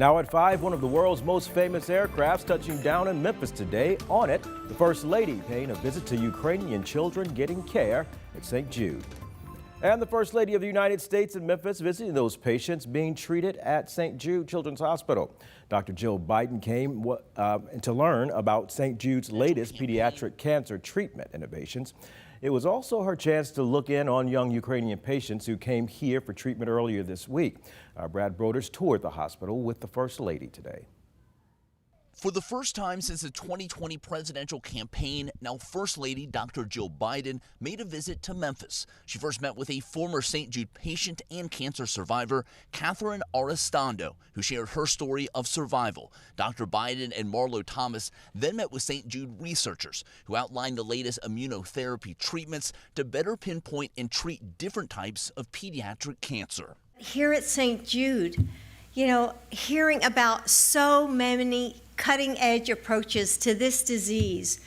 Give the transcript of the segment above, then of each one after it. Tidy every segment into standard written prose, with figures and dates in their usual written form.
Now at 5, one of the world's most famous aircrafts touching down in Memphis today. On it, the First Lady paying a visit to Ukrainian children getting care at St. Jude. And the First Lady of the United States in Memphis visiting those patients being treated at St. Jude Children's Hospital. Dr. Jill Biden came to learn about St. Jude's latest pediatric cancer treatment innovations. It was also her chance to look in on young Ukrainian patients who came here for treatment earlier this week. Brad Broders toured the hospital with the First Lady today. For the first time since the 2020 presidential campaign, now First Lady Dr. Jill Biden made a visit to Memphis. She first met with a former St. Jude patient and cancer survivor, Catherine Arrestondo, who shared her story of survival. Dr. Biden and Marlo Thomas then met with St. Jude researchers who outlined the latest immunotherapy treatments to better pinpoint and treat different types of pediatric cancer. Here at St. Jude, hearing about so many cutting-edge approaches to this disease,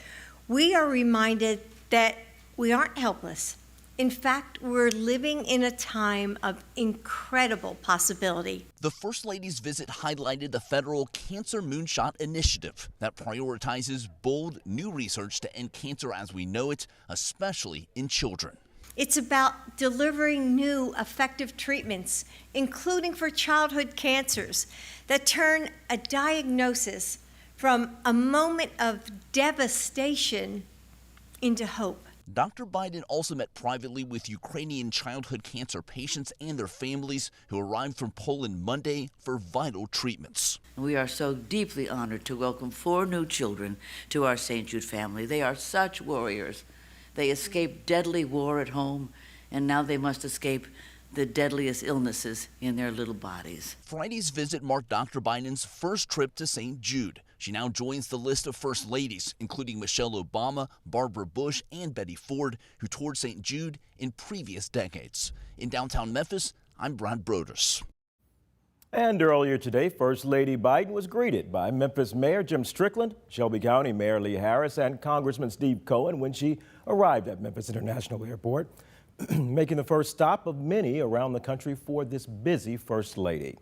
we are reminded that we aren't helpless. In fact, we're living in a time of incredible possibility. The First Lady's visit highlighted the federal Cancer Moonshot Initiative that prioritizes bold new research to end cancer as we know it, especially in children. It's about delivering new, effective treatments, including for childhood cancers, that turn a diagnosis from a moment of devastation into hope. Dr. Biden also met privately with Ukrainian childhood cancer patients and their families who arrived from Poland Monday for vital treatments. We are so deeply honored to welcome 4 new children to our St. Jude family. They are such warriors. They escaped deadly war at home, and now they must escape the deadliest illnesses in their little bodies. Friday's visit marked Dr. Biden's first trip to St. Jude. She now joins the list of First Ladies, including Michelle Obama, Barbara Bush, and Betty Ford, who toured St. Jude in previous decades. In downtown Memphis, I'm Brad Broders. And earlier today, First Lady Biden was greeted by Memphis Mayor Jim Strickland, Shelby County Mayor Lee Harris, and Congressman Steve Cohen when she arrived at Memphis International Airport, making the first stop of many around the country for this busy First Lady.